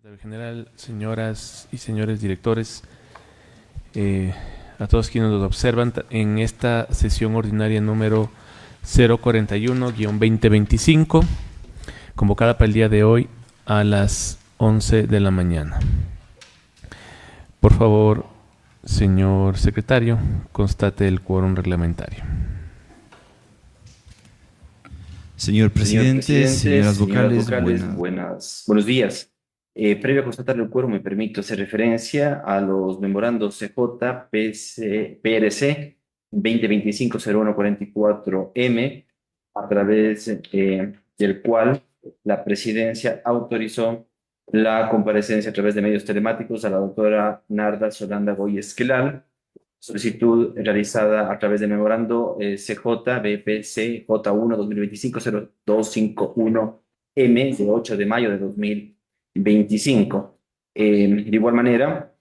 Secretario General, señoras y señores directores, a todos quienes nos observan en esta sesión ordinaria número 041-2025, convocada para el día de hoy a las 11 de la mañana. Por favor, señor secretario, constate el quórum reglamentario. Señor presidente, señoras vocales, buenos días. Previo a constatar el quórum, me permito hacer referencia a los memorandos CJ, PRC 2025-0144M, a través del cual la presidencia autorizó la comparecencia a través de medios telemáticos a la doctora Narda Solanda Goy Esquelal, solicitud realizada a través del memorando CJ BPC J1 2025-0251M de 8 de mayo de 2025. De igual manera,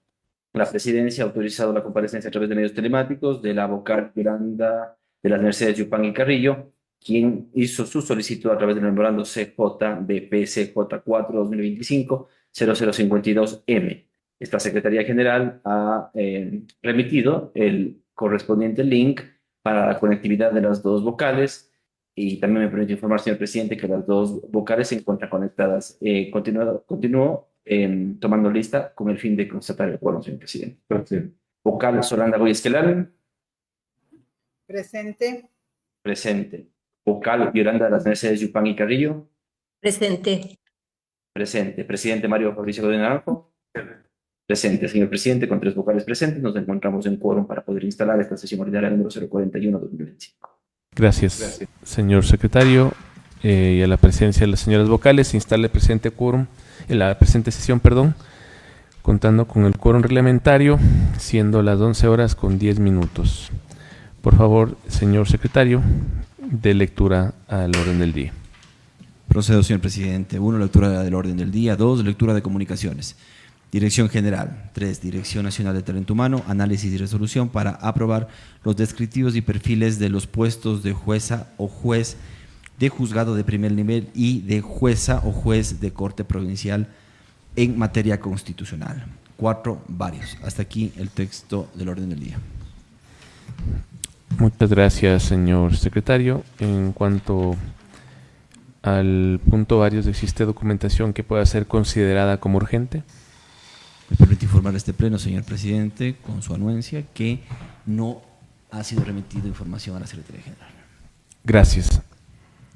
la presidencia ha autorizado la comparecencia a través de medios telemáticos de la vocal Yolanda de las Mercedes Yupanqui Carrillo, quien hizo su solicitud a través del memorando CJ BPC J4 2025-0052M. Esta Secretaría General ha remitido el correspondiente link para la conectividad de las dos vocales, y también me permite informar, señor presidente, que las dos vocales se encuentran conectadas. Continúo tomando lista con el fin de constatar el quórum, señor presidente. Gracias. Vocal Solanda Goy Esquelal. Presente. Presente. Vocal Yolanda de las Mercedes Yupanqui Carrillo. Presente. Presente. Presidente Mario Fabricio Godínez Naranjo. Presente. Señor presidente, con 3 vocales presentes, nos encontramos en quórum para poder instalar esta sesión ordinaria número 041-2025. Gracias, señor secretario. Y a la presencia de las señoras vocales, se instala el presente quórum, en la presente sesión, contando con el quórum reglamentario, siendo las 11 horas con 10 minutos. Por favor, señor secretario, dé lectura al orden del día. Procedo, señor presidente. 1, lectura del orden del día. 2, lectura de comunicaciones. Dirección General. 3, Dirección Nacional de Talento Humano, análisis y resolución para aprobar los descriptivos y perfiles de los puestos de jueza o juez de juzgado de primer nivel y de jueza o juez de corte provincial en materia constitucional. 4, varios. Hasta aquí el texto del orden del día. Muchas gracias, señor secretario. En cuanto al punto varios, ¿existe documentación que pueda ser considerada como urgente? Me permite informar a este pleno, señor presidente, con su anuencia, que no ha sido remitido información a la Secretaría General. Gracias.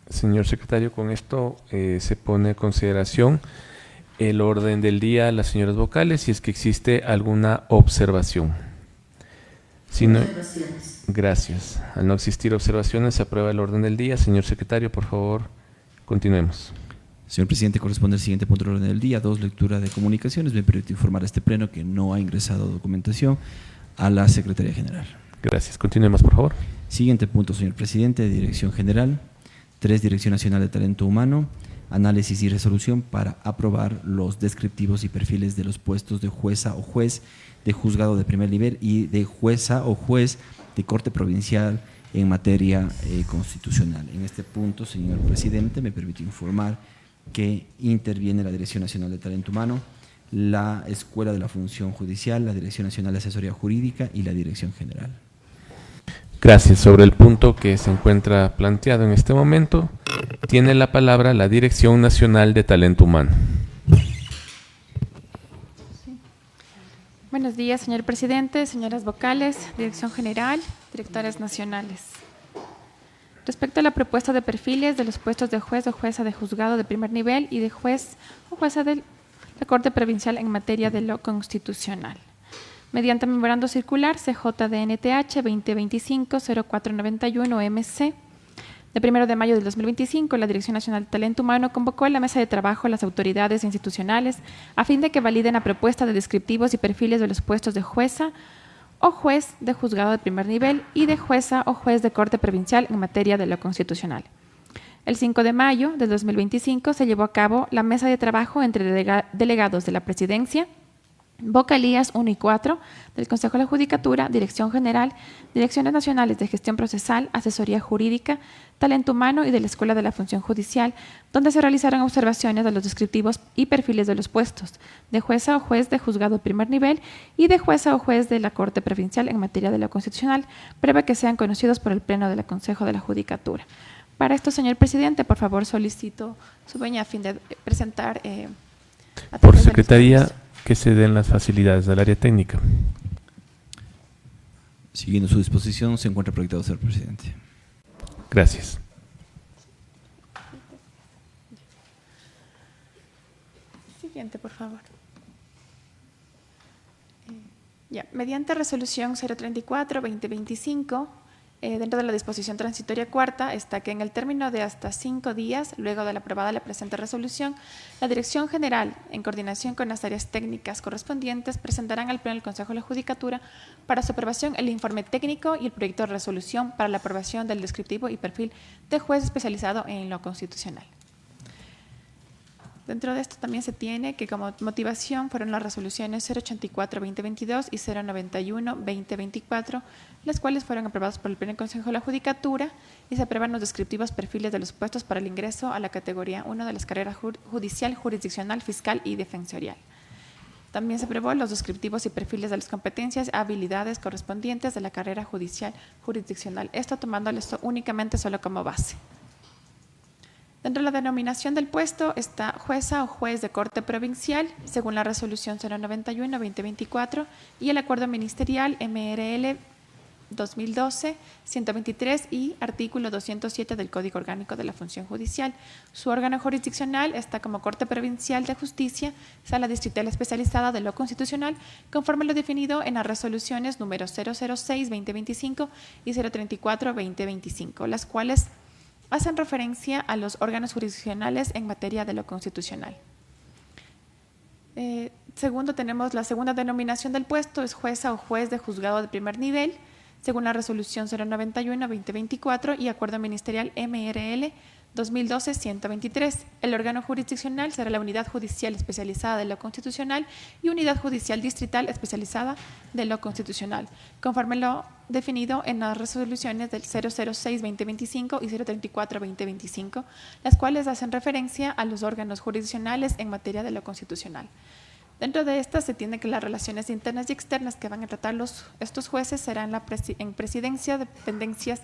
Señor secretario, con esto se pone a consideración el orden del día a las señoras vocales, si es que existe alguna observación. Si no, gracias. Al no existir observaciones, se aprueba el orden del día. Señor secretario, por favor, continuemos. Señor presidente, corresponde al siguiente punto del orden del día. 2, lectura de comunicaciones. Me permite informar a este pleno que no ha ingresado documentación a la Secretaría General. Gracias. Continuemos, por favor. Siguiente punto, señor presidente, Dirección General. 3, Dirección Nacional de Talento Humano, análisis y resolución para aprobar los descriptivos y perfiles de los puestos de jueza o juez de juzgado de primer nivel y de jueza o juez de corte provincial en materia constitucional. En este punto, señor presidente, me permite informar que interviene la Dirección Nacional de Talento Humano, la Escuela de la Función Judicial, la Dirección Nacional de Asesoría Jurídica y la Dirección General. Gracias. Sobre el punto que se encuentra planteado en este momento, tiene la palabra la Dirección Nacional de Talento Humano. Buenos días, señor presidente, señoras vocales, Dirección General, directores nacionales. Respecto a la propuesta de perfiles de los puestos de juez o jueza de juzgado de primer nivel y de juez o jueza de la Corte Provincial en materia de lo constitucional. Mediante memorando circular CJDNTH 2025-0491-MC, de 1 de mayo del 2025, la Dirección Nacional de Talento Humano convocó a la mesa de trabajo a las autoridades institucionales a fin de que validen la propuesta de descriptivos y perfiles de los puestos de jueza o juez de juzgado de primer nivel y de jueza o juez de corte provincial en materia de lo constitucional. El 5 de mayo del 2025 se llevó a cabo la mesa de trabajo entre delegados de la Presidencia, Vocalías 1 y 4 del Consejo de la Judicatura, Dirección General, Direcciones Nacionales de Gestión Procesal, Asesoría Jurídica, Talento Humano y de la Escuela de la Función Judicial, donde se realizaron observaciones de los descriptivos y perfiles de los puestos de jueza o juez de juzgado de primer nivel y de jueza o juez de la Corte Provincial en materia de lo constitucional, previa que sean conocidos por el Pleno del Consejo de la Judicatura. Para esto, señor presidente, por favor solicito su venia a fin de presentar a Por través del secretaría, experto. que se den las facilidades del área técnica. Siguiendo su disposición, se encuentra proyectado, señor presidente. Gracias. Siguiente, por favor. Mediante resolución 034-2025, dentro de la disposición transitoria cuarta, está que en el término de hasta 5 días, luego de la aprobada la presente resolución, la Dirección General, en coordinación con las áreas técnicas correspondientes, presentarán al Pleno del Consejo de la Judicatura para su aprobación el informe técnico y el proyecto de resolución para la aprobación del descriptivo y perfil de juez especializado en lo constitucional. Dentro de esto también se tiene que como motivación fueron las resoluciones 084-2022 y 091-2024, las cuales fueron aprobadas por el Pleno del Consejo de la Judicatura y se aprueban los descriptivos perfiles de los puestos para el ingreso a la categoría 1 de las carreras judicial, jurisdiccional, fiscal y defensorial. También se aprobó los descriptivos y perfiles de las competencias, habilidades correspondientes de la carrera judicial, jurisdiccional. Esto tomándolo esto únicamente solo como base. Dentro de la denominación del puesto está jueza o juez de corte provincial, según la resolución 091-2024 y el acuerdo ministerial MRL 2012-123 y artículo 207 del Código Orgánico de la Función Judicial. Su órgano jurisdiccional está como Corte Provincial de Justicia, Sala Distrital Especializada de lo Constitucional, conforme lo definido en las resoluciones número 006-2025 y 034-2025, las cuales hacen referencia a los órganos jurisdiccionales en materia de lo constitucional. Segundo, tenemos la segunda denominación del puesto, es jueza o juez de juzgado de primer nivel, según la resolución 091-2024 y acuerdo ministerial MRL 2012-123. El órgano jurisdiccional será la Unidad Judicial Especializada de lo Constitucional y Unidad Judicial Distrital Especializada de lo Constitucional, conforme lo definido en las resoluciones del 006-2025 y 034-2025, las cuales hacen referencia a los órganos jurisdiccionales en materia de lo constitucional. Dentro de estas se tiene que las relaciones internas y externas que van a tratar estos jueces serán en presidencia, dependencias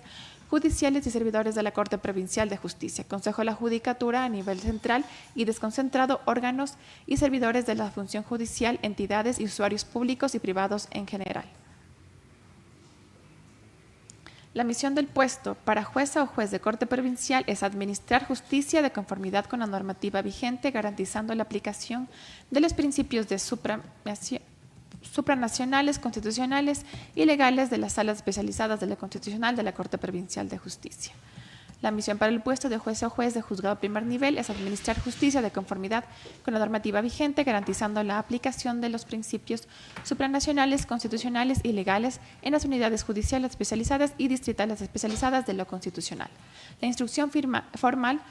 judiciales y servidores de la Corte Provincial de Justicia, Consejo de la Judicatura a nivel central y desconcentrado, órganos y servidores de la función judicial, entidades y usuarios públicos y privados en general. La misión del puesto para jueza o juez de corte provincial es administrar justicia de conformidad con la normativa vigente, garantizando la aplicación de los principios de supranacionales, constitucionales y legales de las salas especializadas de la Constitucional de la Corte Provincial de Justicia. La misión para el puesto de juez o juez de juzgado de primer nivel es administrar justicia de conformidad con la normativa vigente, garantizando la aplicación de los principios supranacionales, constitucionales y legales en las unidades judiciales especializadas y distritales especializadas de lo constitucional. La instrucción formal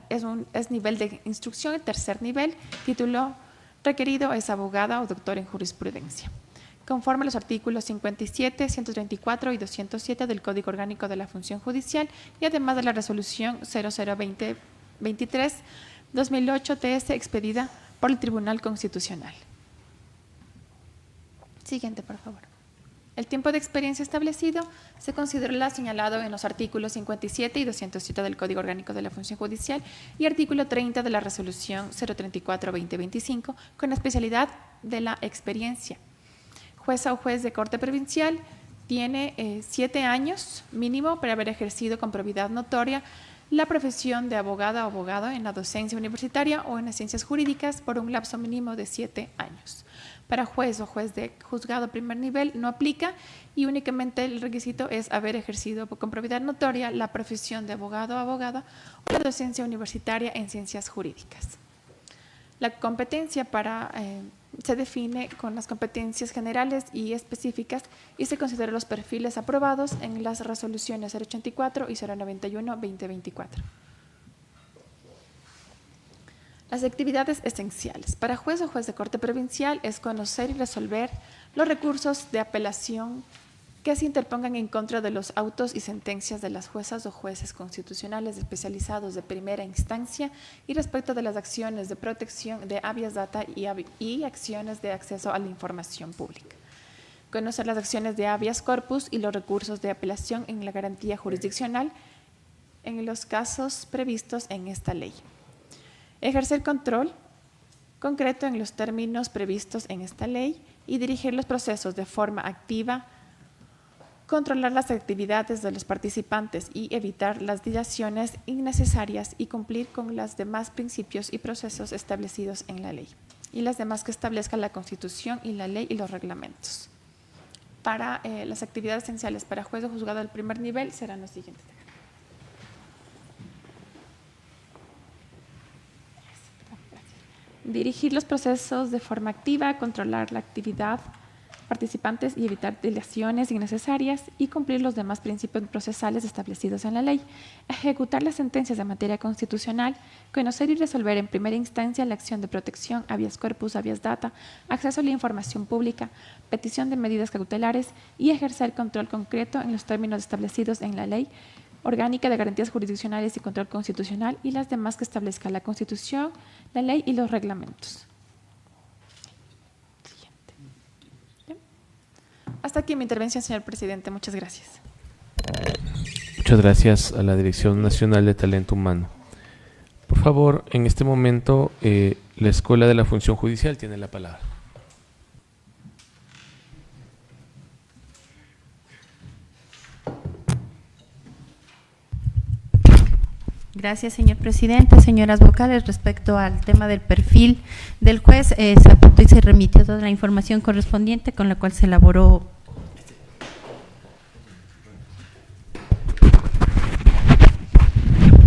es nivel de instrucción, tercer nivel, título requerido es abogada o doctor en jurisprudencia, conforme a los artículos 57, 134 y 207 del Código Orgánico de la Función Judicial y además de la resolución 002023-2008 TS expedida por el Tribunal Constitucional. Siguiente, por favor. El tiempo de experiencia establecido se considera señalado en los artículos 57 y 207 del Código Orgánico de la Función Judicial y artículo 30 de la resolución 034-2025 con la especialidad de la experiencia. Jueza o juez de corte provincial tiene 7 años mínimo para haber ejercido con probidad notoria la profesión de abogada o abogado en la docencia universitaria o en las ciencias jurídicas por un lapso mínimo de 7 años. Para juez o juez de juzgado primer nivel no aplica y únicamente el requisito es haber ejercido con probidad notoria la profesión de abogado o abogada o la docencia universitaria en ciencias jurídicas. La competencia se define con las competencias generales y específicas y se consideran los perfiles aprobados en las resoluciones 084 y 091-2024. Las actividades esenciales para juez o juez de corte provincial es conocer y resolver los recursos de apelación que se interpongan en contra de los autos y sentencias de las juezas o jueces constitucionales especializados de primera instancia y respecto de las acciones de protección de habeas data y acciones de acceso a la información pública. Conocer las acciones de habeas corpus y los recursos de apelación en la garantía jurisdiccional en los casos previstos en esta ley. Ejercer control concreto en los términos previstos en esta ley y dirigir los procesos de forma activa, controlar las actividades de los participantes y evitar las dilaciones innecesarias y cumplir con los demás principios y procesos establecidos en la ley y las demás que establezca la Constitución y la ley y los reglamentos. Para las actividades esenciales para juez o juzgado del primer nivel serán los siguientes. Dirigir los procesos de forma activa, controlar la actividad participantes y evitar dilaciones innecesarias y cumplir los demás principios procesales establecidos en la ley. Ejecutar las sentencias de materia constitucional, conocer y resolver en primera instancia la acción de protección, habeas corpus, habeas data, acceso a la información pública, petición de medidas cautelares y ejercer control concreto en los términos establecidos en la ley orgánica de garantías jurisdiccionales y control constitucional y las demás que establezca la Constitución, la ley y los reglamentos. Hasta aquí mi intervención, señor presidente. Muchas gracias. Muchas gracias a la Dirección Nacional de Talento Humano. Por favor, en este momento, la Escuela de la Función Judicial tiene la palabra. Gracias, señor presidente. Señoras vocales, respecto al tema del perfil del juez, se apuntó y se remitió toda la información correspondiente con la cual se elaboró.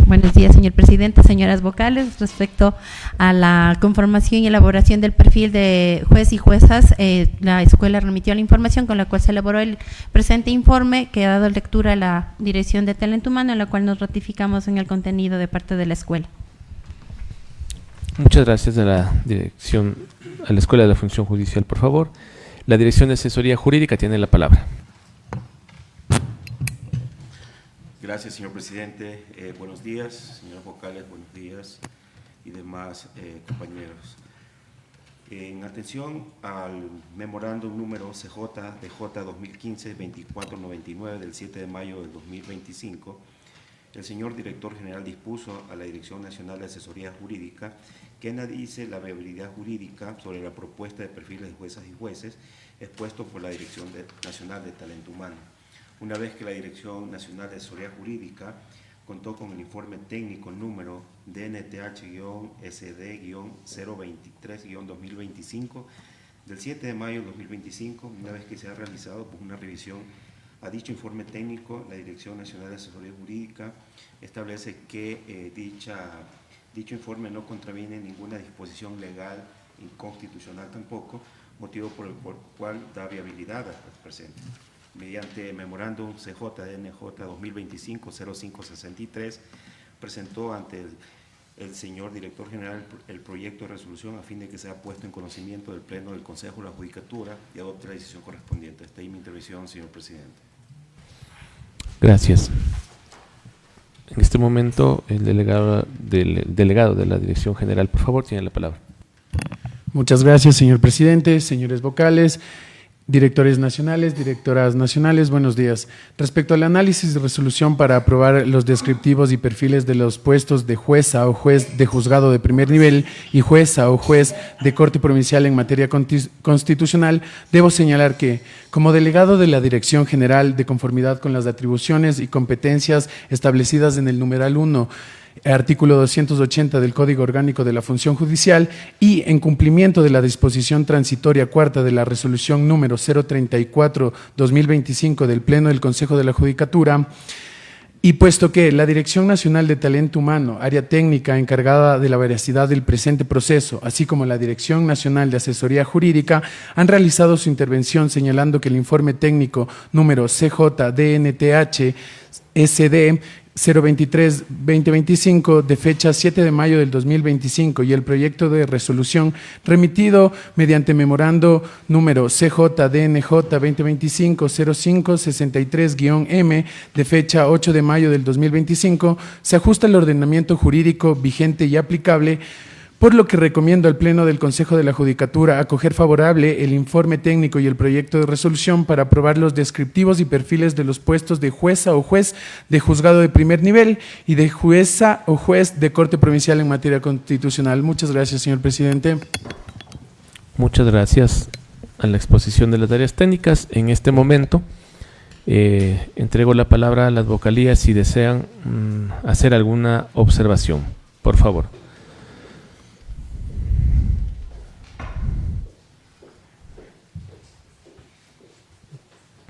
Buenos días, señor presidente, señoras vocales. Respecto a la conformación y elaboración del perfil de juez y juezas, la escuela remitió la información con la cual se elaboró el presente informe que ha dado lectura a la Dirección de Talento Humano, en la cual nos ratificamos en el contenido de parte de la escuela. Muchas gracias a la Dirección, a la Escuela de la Función Judicial. Por favor, la Dirección de Asesoría Jurídica tiene la palabra. Gracias, señor presidente. Buenos días, señoras vocales, buenos días y demás compañeros. En atención al memorándum número CJ DJ 2015-2499 del 7 de mayo del 2025, el señor director general dispuso a la Dirección Nacional de Asesoría Jurídica que analice la viabilidad jurídica sobre la propuesta de perfiles de juezas y jueces expuesto por la Dirección Nacional de Talento Humano. Una vez que la Dirección Nacional de Asesoría Jurídica contó con el informe técnico número DNTH-SD-023-2025 del 7 de mayo de 2025, una vez que se ha realizado una revisión a dicho informe técnico, la Dirección Nacional de Asesoría Jurídica establece que dicho informe no contraviene ninguna disposición legal y constitucional tampoco, motivo por el cual da viabilidad al presente. Mediante memorándum CJ-DNJ 2025-0563, presentó ante el señor director general el proyecto de resolución a fin de que sea puesto en conocimiento del Pleno del Consejo de la Judicatura y adopte la decisión correspondiente. Hasta ahí mi intervención, señor presidente. Gracias. En este momento, el delegado de la Dirección General, por favor, tiene la palabra. Muchas gracias, señor presidente, señores vocales. Directores nacionales, directoras nacionales, buenos días. Respecto al análisis de resolución para aprobar los descriptivos y perfiles de los puestos de jueza o juez de juzgado de primer nivel y jueza o juez de corte provincial en materia constitucional, debo señalar que, como delegado de la Dirección General, de conformidad con las atribuciones y competencias establecidas en el numeral 1, artículo 280 del Código Orgánico de la Función Judicial y en cumplimiento de la disposición transitoria cuarta de la resolución número 034-2025 del Pleno del Consejo de la Judicatura, y puesto que la Dirección Nacional de Talento Humano, área técnica encargada de la veracidad del presente proceso, así como la Dirección Nacional de Asesoría Jurídica, han realizado su intervención señalando que el informe técnico número CJ-DNTH-SD 023-2025 de fecha 7 de mayo del 2025 y el proyecto de resolución remitido mediante memorando número CJDNJ 2025-0563-M de fecha 8 de mayo del 2025 se ajusta al ordenamiento jurídico vigente y aplicable, por lo que recomiendo al Pleno del Consejo de la Judicatura acoger favorable el informe técnico y el proyecto de resolución para aprobar los descriptivos y perfiles de los puestos de jueza o juez de juzgado de primer nivel y de jueza o juez de Corte Provincial en materia constitucional. Muchas gracias, señor presidente. Muchas gracias a la exposición de las áreas técnicas. En este momento entrego la palabra a las vocalías si desean hacer alguna observación. Por favor.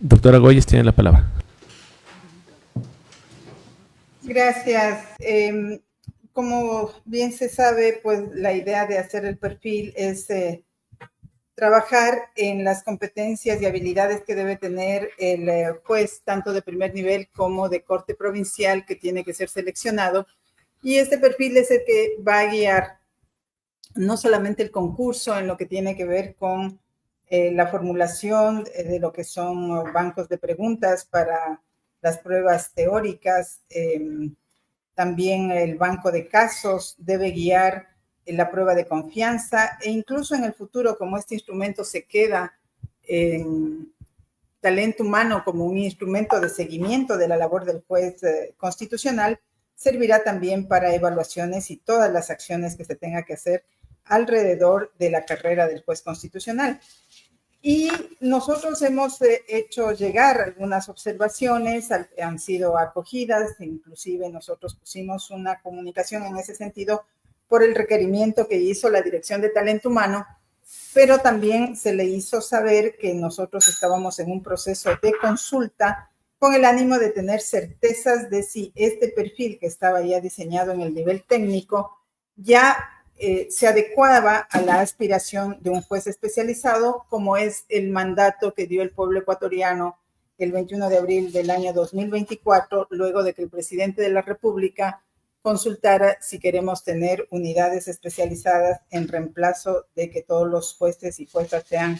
Doctora Goyes tiene la palabra. Gracias. Como bien se sabe, pues la idea de hacer el perfil es trabajar en las competencias y habilidades que debe tener el juez, tanto de primer nivel como de corte provincial, que tiene que ser seleccionado. Y este perfil es el que va a guiar no solamente el concurso en lo que tiene que ver con la formulación de lo que son bancos de preguntas para las pruebas teóricas, también el banco de casos debe guiar la prueba de confianza e incluso en el futuro, como este instrumento se queda en talento humano como un instrumento de seguimiento de la labor del juez constitucional, servirá también para evaluaciones y todas las acciones que se tenga que hacer alrededor de la carrera del juez constitucional. Y nosotros hemos hecho llegar algunas observaciones, han sido acogidas, inclusive nosotros pusimos una comunicación en ese sentido por el requerimiento que hizo la Dirección de Talento Humano, pero también se le hizo saber que nosotros estábamos en un proceso de consulta con el ánimo de tener certezas de si este perfil que estaba ya diseñado en el nivel técnico ya se adecuaba a la aspiración de un juez especializado, como es el mandato que dio el pueblo ecuatoriano el 21 de abril del año 2024, luego de que el presidente de la República consultara si queremos tener unidades especializadas en reemplazo de que todos los jueces y juezas sean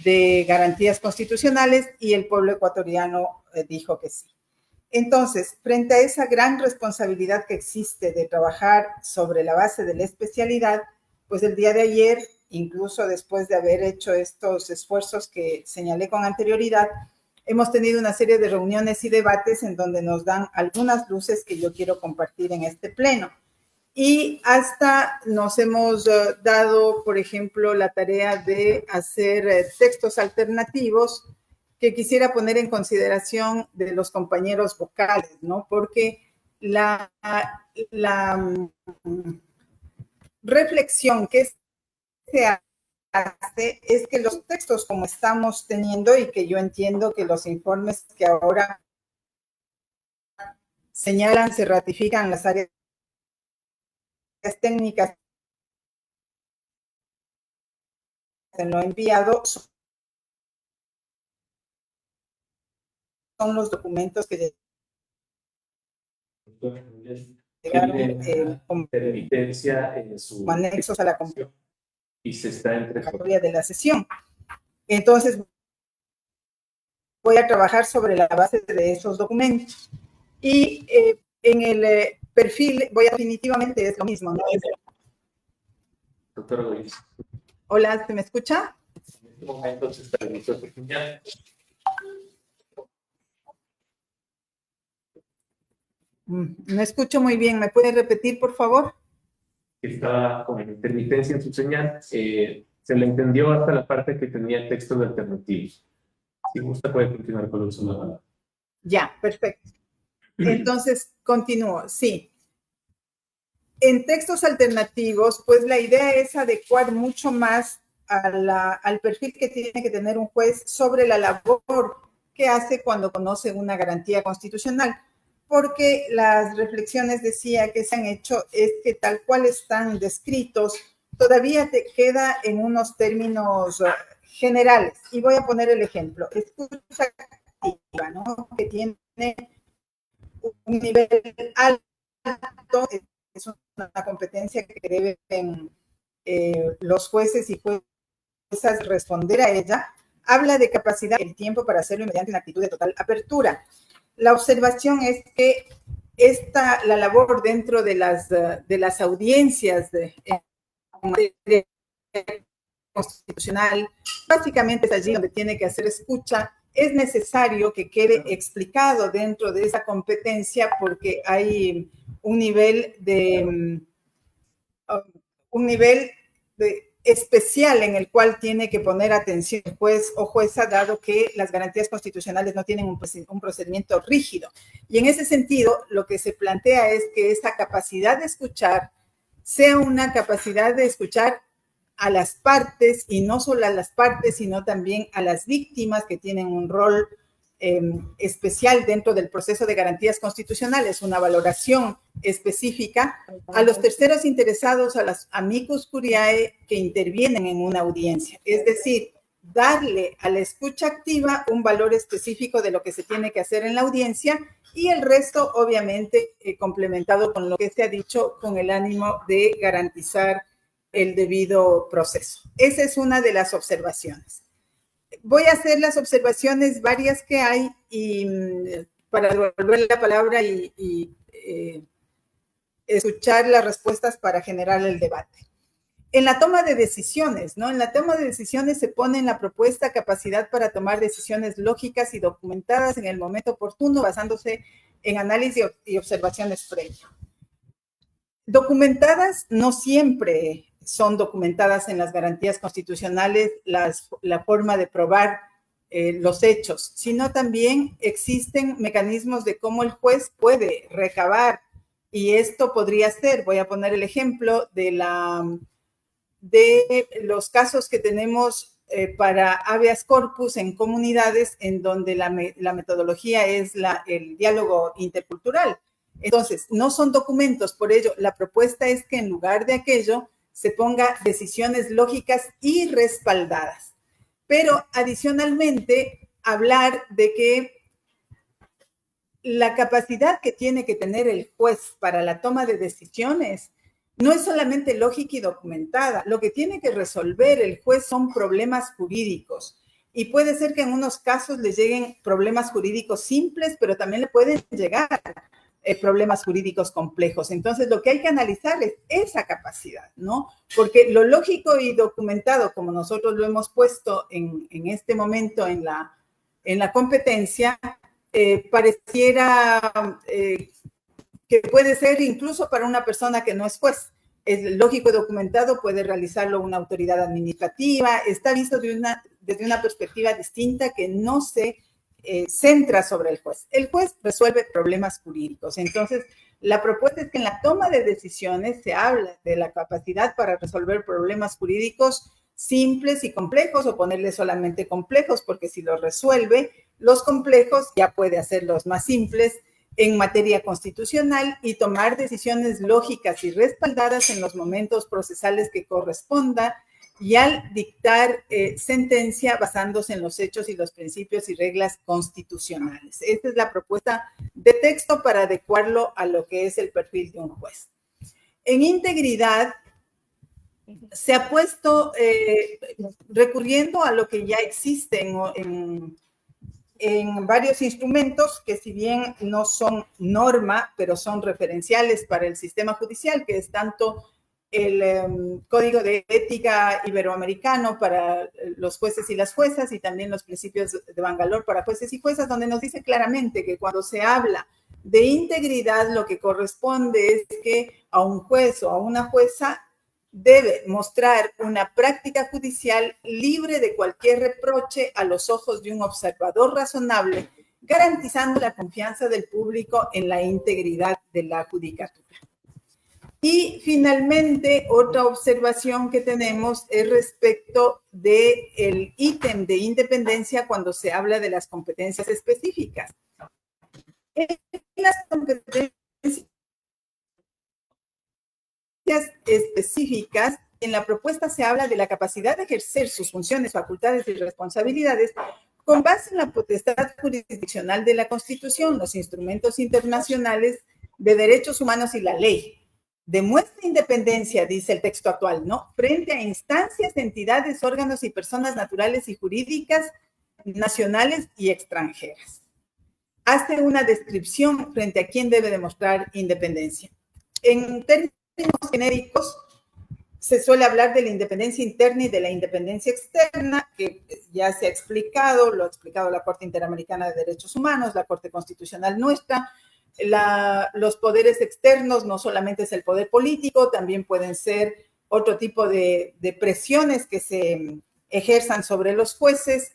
de garantías constitucionales, y el pueblo ecuatoriano dijo que sí. Entonces, frente a esa gran responsabilidad que existe de trabajar sobre la base de la especialidad, pues el día de ayer, incluso después de haber hecho estos esfuerzos que señalé con anterioridad, hemos tenido una serie de reuniones y debates en donde nos dan algunas luces que yo quiero compartir en este pleno. Y hasta nos hemos dado, por ejemplo, la tarea de hacer textos alternativos que quisiera poner en consideración de los compañeros vocales, ¿no? Porque la reflexión que se hace es que los textos como estamos teniendo, y que yo entiendo que los informes que ahora señalan, se ratifican las áreas técnicas en lo enviado, son los documentos que llegaron como anexos a la convocatoria de la sesión. Entonces, voy a trabajar sobre la base de esos documentos. Y en el perfil, definitivamente es lo mismo, ¿no? Doctora Goyes. Hola, ¿se me escucha? En este momento se está listo su señal. No escucho muy bien. ¿Me puede repetir, por favor? Estaba con intermitencia en su señal. Se le entendió hasta la parte que tenía el texto de alternativos. Si gusta, puede continuar con el uso de la palabra. Ya, perfecto. Entonces, continúo. Sí. En textos alternativos, pues la idea es adecuar mucho más al perfil que tiene que tener un juez sobre la labor que hace cuando conoce una garantía constitucional. Porque las reflexiones, decía, que se han hecho es que tal cual están descritos, todavía te queda en unos términos generales. Y voy a poner el ejemplo. Escucha activa, ¿no? Que tiene un nivel alto, es una competencia que deben los jueces y juezas responder a ella. Habla de capacidad, el tiempo para hacerlo mediante una actitud de total apertura. La observación es que la labor dentro de las audiencias en materia constitucional, básicamente es allí donde tiene que hacer escucha. Es necesario que quede explicado dentro de esa competencia porque hay un nivel especial en el cual tiene que poner atención el juez o jueza, dado que las garantías constitucionales no tienen un procedimiento rígido. Y en ese sentido, lo que se plantea es que esa capacidad de escuchar sea una capacidad de escuchar a las partes, y no solo a las partes, sino también a las víctimas que tienen un rol especial dentro del proceso de garantías constitucionales, una valoración específica, a los terceros interesados, a las amicus curiae que intervienen en una audiencia. Es decir, darle a la escucha activa un valor específico de lo que se tiene que hacer en la audiencia y el resto, obviamente, complementado con lo que se ha dicho, con el ánimo de garantizar el debido proceso. Esa es una de las observaciones. Voy a hacer las observaciones varias que hay y para devolver la palabra y escuchar las respuestas para generar el debate. En la toma de decisiones, ¿no? En la toma de decisiones se pone en la propuesta capacidad para tomar decisiones lógicas y documentadas en el momento oportuno, basándose en análisis y observaciones previas. Documentadas no siempre son documentadas en las garantías constitucionales la forma de probar los hechos, sino también existen mecanismos de cómo el juez puede recabar, y esto podría ser, voy a poner el ejemplo de los casos que tenemos para habeas corpus en comunidades en donde la metodología es el diálogo intercultural. Entonces, no son documentos, por ello, la propuesta es que en lugar de aquello se ponga decisiones lógicas y respaldadas. Pero adicionalmente, hablar de que la capacidad que tiene que tener el juez para la toma de decisiones no es solamente lógica y documentada. Lo que tiene que resolver el juez son problemas jurídicos. Y puede ser que en unos casos le lleguen problemas jurídicos simples, pero también le pueden llegar problemas jurídicos complejos. Entonces, lo que hay que analizar es esa capacidad, ¿no? Porque lo lógico y documentado, como nosotros lo hemos puesto en este momento en la competencia, pareciera que puede ser incluso para una persona que no es juez. Es lógico y documentado, puede realizarlo una autoridad administrativa, está visto desde una perspectiva distinta que no se centra sobre el juez. El juez resuelve problemas jurídicos. Entonces, la propuesta es que en la toma de decisiones se habla de la capacidad para resolver problemas jurídicos simples y complejos, o ponerle solamente complejos, porque si los resuelve los complejos, ya puede hacerlos más simples en materia constitucional y tomar decisiones lógicas y respaldadas en los momentos procesales que corresponda, y al dictar sentencia basándose en los hechos y los principios y reglas constitucionales. Esta es la propuesta de texto para adecuarlo a lo que es el perfil de un juez. En integridad, se ha puesto, recurriendo a lo que ya existe en varios instrumentos que, si bien no son norma, pero son referenciales para el sistema judicial, que es tanto el Código de Ética Iberoamericano para los jueces y las juezas, y también los principios de Bangalore para jueces y juezas, donde nos dice claramente que cuando se habla de integridad, lo que corresponde es que a un juez o a una jueza debe mostrar una práctica judicial libre de cualquier reproche a los ojos de un observador razonable, garantizando la confianza del público en la integridad de la judicatura. Y finalmente, otra observación que tenemos es respecto del ítem de independencia cuando se habla de las competencias específicas. En las competencias específicas, en la propuesta se habla de la capacidad de ejercer sus funciones, facultades y responsabilidades con base en la potestad jurisdiccional de la Constitución, los instrumentos internacionales de derechos humanos y la ley. Demuestra independencia, dice el texto actual, ¿no? Frente a instancias, entidades, órganos y personas naturales y jurídicas, nacionales y extranjeras. Hace una descripción frente a quién debe demostrar independencia. En términos genéricos, se suele hablar de la independencia interna y de la independencia externa, que ya se ha explicado, lo ha explicado la Corte Interamericana de Derechos Humanos, la Corte Constitucional nuestra. Los poderes externos no solamente es el poder político, también pueden ser otro tipo de presiones que se ejerzan sobre los jueces,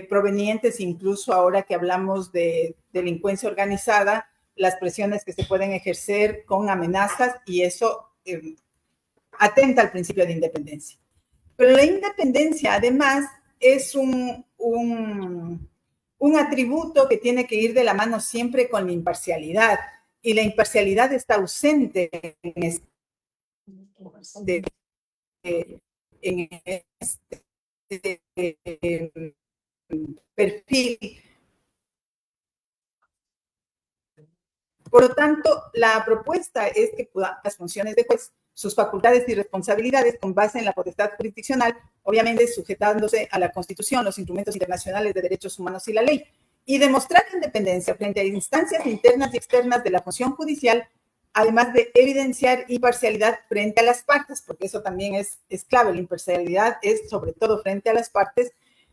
provenientes incluso ahora que hablamos de delincuencia organizada, las presiones que se pueden ejercer con amenazas, y eso atenta al principio de independencia. Pero la independencia, además, es un atributo que tiene que ir de la mano siempre con la imparcialidad, y la imparcialidad está ausente en este perfil. Por lo tanto, la propuesta es que las funciones de juez, sus facultades y responsabilidades con base en la potestad jurisdiccional, obviamente sujetándose a la Constitución, los instrumentos internacionales de derechos humanos y la ley, y demostrar independencia frente a instancias internas y externas de la función judicial, además de evidenciar imparcialidad frente a las partes, porque eso también es clave. La imparcialidad es sobre todo frente a las partes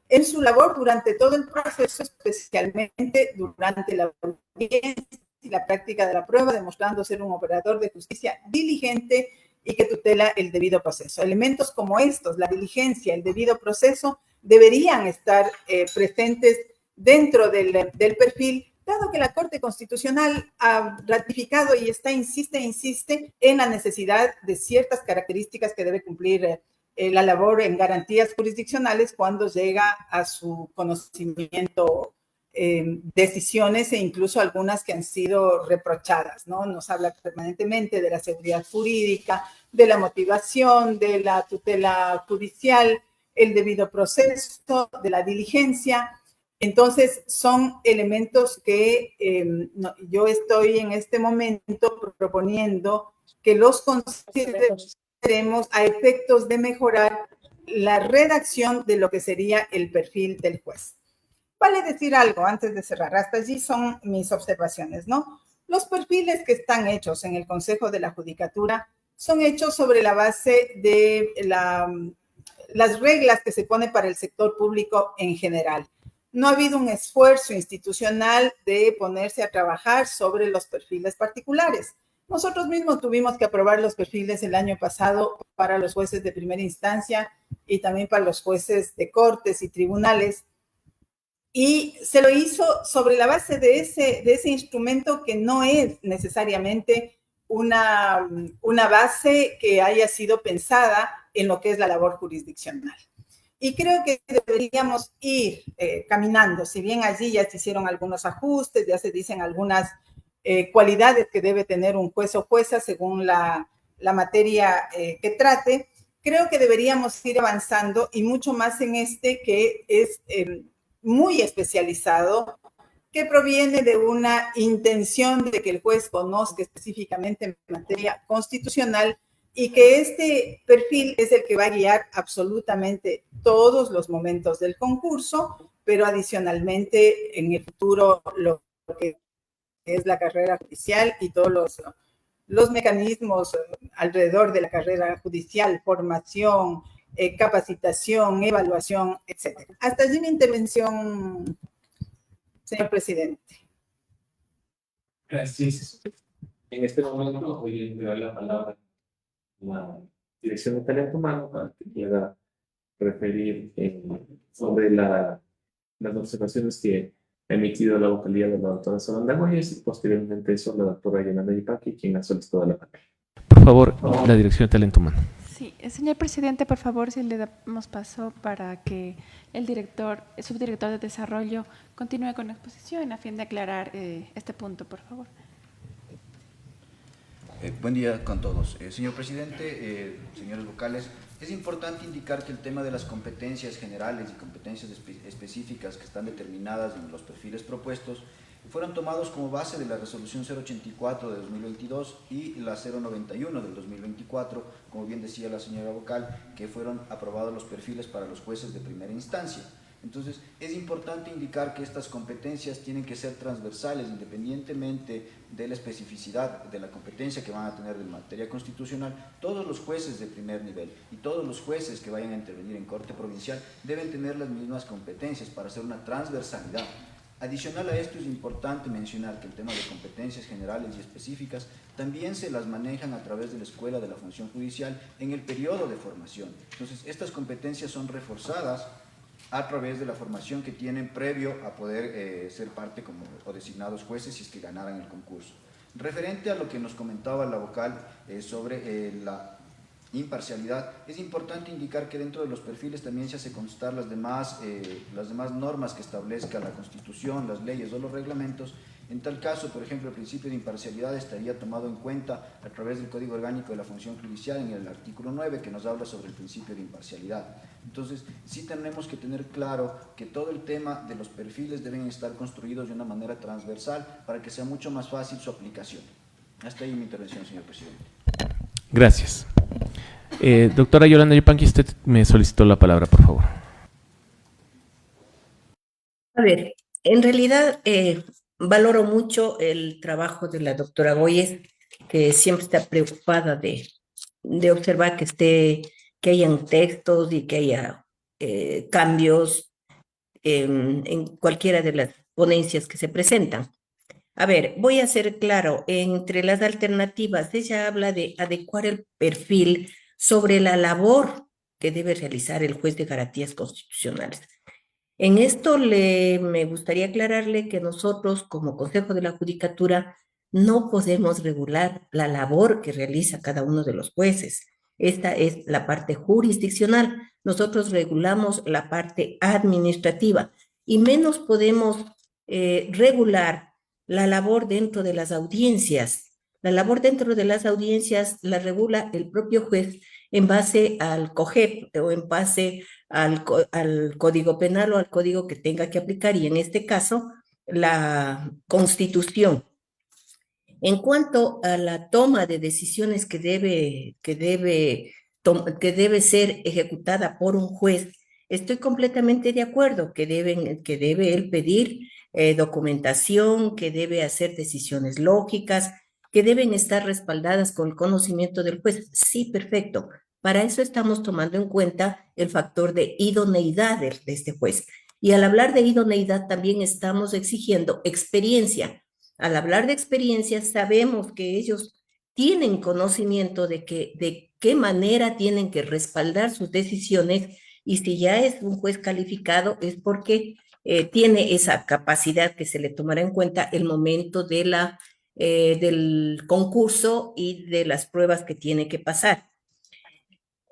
en su labor durante todo el proceso, especialmente durante la audiencia y la práctica de la prueba, demostrando ser un operador de justicia diligente y que tutela el debido proceso. Elementos como estos, la diligencia, el debido proceso, deberían estar presentes dentro del perfil, dado que la Corte Constitucional ha ratificado y insiste en la necesidad de ciertas características que debe cumplir la labor en garantías jurisdiccionales cuando llega a su conocimiento decisiones, e incluso algunas que han sido reprochadas, ¿no? Nos habla permanentemente de la seguridad jurídica, de la motivación, de la tutela judicial, el debido proceso, de la diligencia. Entonces, son elementos que yo estoy en este momento proponiendo que los consideremos a efectos de mejorar la redacción de lo que sería el perfil del juez. Vale decir algo antes de cerrar. Hasta allí son mis observaciones, ¿no? Los perfiles que están hechos en el Consejo de la Judicatura son hechos sobre la base de las reglas que se pone para el sector público en general. No ha habido un esfuerzo institucional de ponerse a trabajar sobre los perfiles particulares. Nosotros mismos tuvimos que aprobar los perfiles el año pasado para los jueces de primera instancia y también para los jueces de cortes y tribunales. Y se lo hizo sobre la base de ese instrumento que no es necesariamente una base que haya sido pensada en lo que es la labor jurisdiccional. Y creo que deberíamos ir caminando, si bien allí ya se hicieron algunos ajustes, ya se dicen algunas cualidades que debe tener un juez o jueza según la materia que trate. Creo que deberíamos ir avanzando, y mucho más en este que es muy especializado, que proviene de una intención de que el juez conozca específicamente en materia constitucional, y que este perfil es el que va a guiar absolutamente todos los momentos del concurso, pero adicionalmente en el futuro lo que es la carrera judicial y todos los mecanismos alrededor de la carrera judicial, formación, capacitación, evaluación, etc. Hasta allí mi intervención, señor presidente. Gracias. En este momento voy a entregar la palabra a la Dirección de Talento Humano para que pueda referir sobre las observaciones que ha emitido la vocalía de la doctora Solanda Goyes, y posteriormente eso la doctora Yolanda Yipaki, quien ha solicitado la palabra. Por favor, la Dirección de Talento Humano. Sí, señor presidente, por favor, si le damos paso para que el subdirector de Desarrollo continúe con la exposición a fin de aclarar este punto, por favor. Buen día con todos. Señor presidente, señores vocales, Es importante indicar que el tema de las competencias generales y competencias específicas que están determinadas en los perfiles propuestos fueron tomados como base de la resolución 084 de 2022 y la 091 del 2024, como bien decía la señora vocal, que fueron aprobados los perfiles para los jueces de primera instancia. Entonces, es importante indicar que estas competencias tienen que ser transversales, independientemente de la especificidad de la competencia que van a tener de materia constitucional. Todos los jueces de primer nivel y todos los jueces que vayan a intervenir en Corte Provincial deben tener las mismas competencias para hacer una transversalidad. Adicional a esto, es importante mencionar que el tema de competencias generales y específicas también se las manejan a través de la Escuela de la Función Judicial en el periodo de formación. Entonces, estas competencias son reforzadas a través de la formación que tienen previo a poder ser parte o designados jueces si es que ganaran el concurso. Referente a lo que nos comentaba la vocal sobre la imparcialidad, es importante indicar que dentro de los perfiles también se hace constar las demás normas que establezca la Constitución, las leyes o los reglamentos. En tal caso, por ejemplo, el principio de imparcialidad estaría tomado en cuenta a través del Código Orgánico de la Función Judicial en el artículo 9, que nos habla sobre el principio de imparcialidad. Entonces, sí tenemos que tener claro que todo el tema de los perfiles deben estar construidos de una manera transversal para que sea mucho más fácil su aplicación. Hasta ahí mi intervención, señor presidente. Gracias. Doctora Yolanda Yupanqui, usted me solicitó la palabra, por favor. A ver, en realidad valoro mucho el trabajo de la doctora Goyes, que siempre está preocupada de observar que hayan textos y que haya cambios en cualquiera de las ponencias que se presentan. A ver, voy a ser claro, entre las alternativas, ella habla de adecuar el perfil sobre la labor que debe realizar el juez de garantías constitucionales. En esto me gustaría aclararle que nosotros, como Consejo de la Judicatura, no podemos regular la labor que realiza cada uno de los jueces. Esta es la parte jurisdiccional. Nosotros regulamos la parte administrativa y menos podemos regular la labor dentro de las audiencias. La labor dentro de las audiencias la regula el propio juez en base al COGEP o en base al Código Penal o al código que tenga que aplicar, y en este caso, la Constitución. En cuanto a la toma de decisiones que debe ser ejecutada por un juez, estoy completamente de acuerdo que debe él pedir documentación, que debe hacer decisiones lógicas, que deben estar respaldadas con el conocimiento del juez. Sí, perfecto. Para eso estamos tomando en cuenta el factor de idoneidad de este juez. Y al hablar de idoneidad también estamos exigiendo experiencia. Al hablar de experiencia sabemos que ellos tienen conocimiento de qué manera tienen que respaldar sus decisiones, y si ya es un juez calificado es porque tiene esa capacidad que se le tomará en cuenta el momento del concurso y de las pruebas que tiene que pasar.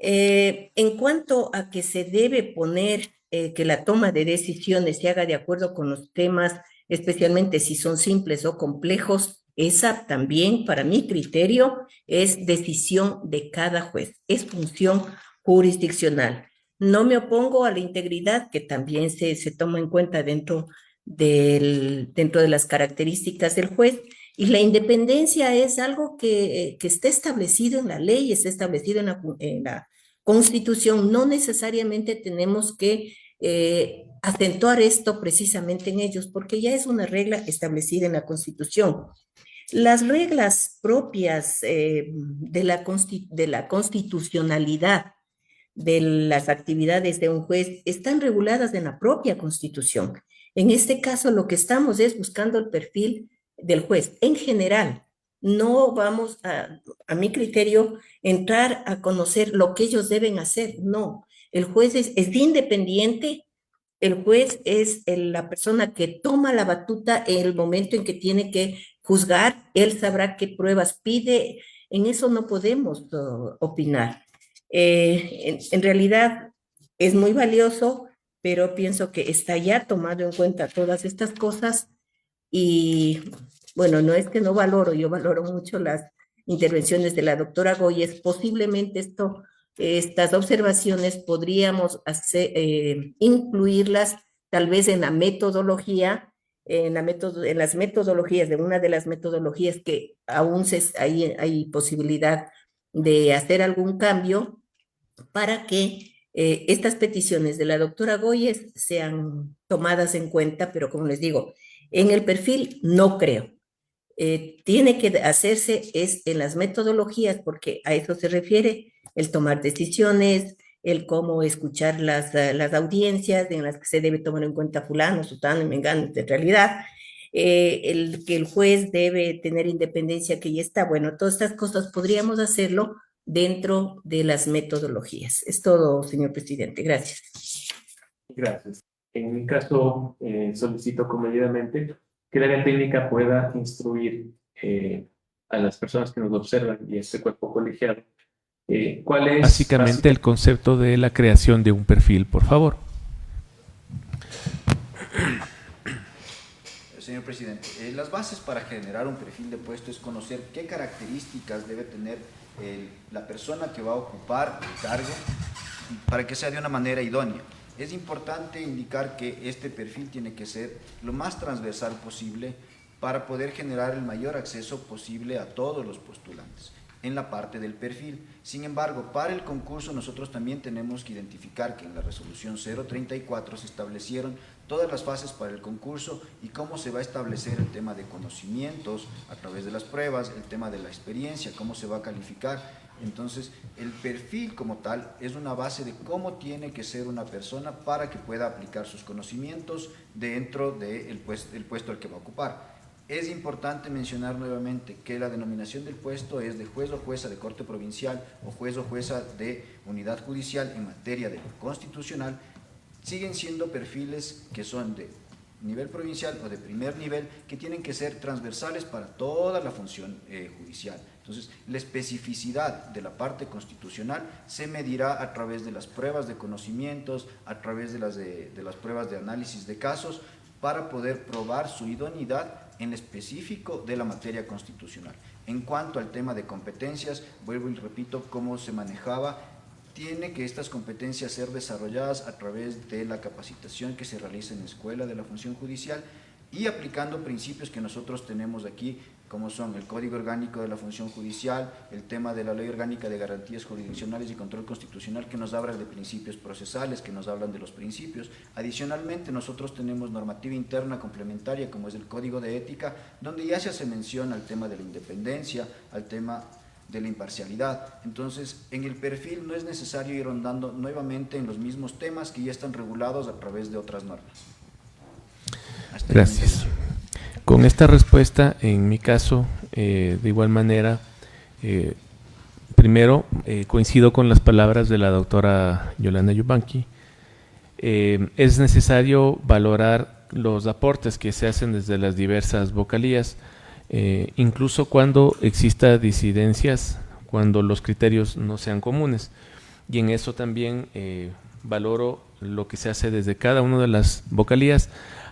En cuanto a que se debe poner que la toma de decisiones se haga de acuerdo con los temas, especialmente si son simples o complejos, esa también, para mi criterio, es decisión de cada juez, es función jurisdiccional. No me opongo a la integridad, que también se toma en cuenta dentro de las características del juez, y la independencia es algo que está establecido en la ley, está establecido en la Constitución. No necesariamente tenemos que acentuar esto precisamente en ellos, porque ya es una regla establecida en la Constitución. Las reglas propias de la constitucionalidad de las actividades de un juez están reguladas en la propia Constitución. En este caso, lo que estamos es buscando el perfil del juez en general. No vamos a mi criterio, entrar a conocer lo que ellos deben hacer. No, el juez es independiente. El juez es la persona que toma la batuta en el momento en que tiene que juzgar. Él sabrá qué pruebas pide. En eso no podemos opinar. En realidad es muy valioso, pero pienso que está ya tomado en cuenta todas estas cosas. Y bueno, no es que no valoro, yo valoro mucho las intervenciones de la doctora Goyes. Posiblemente esto estas observaciones podríamos incluirlas tal vez en la metodología, en las metodologías, de una de las metodologías que aún hay posibilidad de hacer algún cambio para que estas peticiones de la doctora Goyes sean tomadas en cuenta, pero como les digo, en el perfil no creo. Tiene que hacerse en las metodologías, porque a eso se refiere el tomar decisiones, el cómo escuchar las audiencias en las que se debe tomar en cuenta fulano, sutano y mengano, en realidad, que el juez debe tener independencia, que ya está. Bueno, todas estas cosas podríamos hacerlo dentro de las metodologías. Es todo, señor presidente. Gracias. Gracias. En mi caso, solicito comedidamente que el área técnica pueda instruir a las personas que nos observan y a este cuerpo colegiado cuál es básicamente el concepto de la creación de un perfil, por favor. Señor presidente, las bases para generar un perfil de puesto es conocer qué características debe tener la persona que va a ocupar el cargo para que sea de una manera idónea. Es importante indicar que este perfil tiene que ser lo más transversal posible para poder generar el mayor acceso posible a todos los postulantes en la parte del perfil. Sin embargo, para el concurso nosotros también tenemos que identificar que en la resolución 034 se establecieron todas las fases para el concurso y cómo se va a establecer el tema de conocimientos a través de las pruebas, el tema de la experiencia, cómo se va a calificar. Entonces, el perfil como tal es una base de cómo tiene que ser una persona para que pueda aplicar sus conocimientos dentro del puesto al que va a ocupar. Es importante mencionar nuevamente que la denominación del puesto es de juez o jueza de corte provincial o juez o jueza de unidad judicial en materia de constitucional. Siguen siendo perfiles que son de nivel provincial o de primer nivel, que tienen que ser transversales para toda la función judicial. Entonces, la especificidad de la parte constitucional se medirá a través de las pruebas de conocimientos, a través de las pruebas de análisis de casos, para poder probar su idoneidad en específico de la materia constitucional. En cuanto al tema de competencias, vuelvo y repito cómo se manejaba. Tiene que estas competencias ser desarrolladas a través de la capacitación que se realiza en la Escuela de la Función Judicial y aplicando principios que nosotros tenemos aquí, como son el Código Orgánico de la Función Judicial, el tema de la Ley Orgánica de Garantías Jurisdiccionales y Control Constitucional, que nos habla de principios procesales, que nos hablan de los principios. Adicionalmente, nosotros tenemos normativa interna complementaria, como es el Código de Ética, donde ya se hace mención al tema de la independencia, al tema de la imparcialidad. Entonces, en el perfil no es necesario ir rondando nuevamente en los mismos temas que ya están regulados a través de otras normas. Gracias. Con esta respuesta, en mi caso, de igual manera, primero coincido con las palabras de la doctora Yolanda Yupanqui. Es necesario valorar los aportes que se hacen desde las diversas vocalías, incluso cuando exista disidencias, cuando los criterios no sean comunes. Y en eso también valoro lo que se hace desde cada una de las vocalías,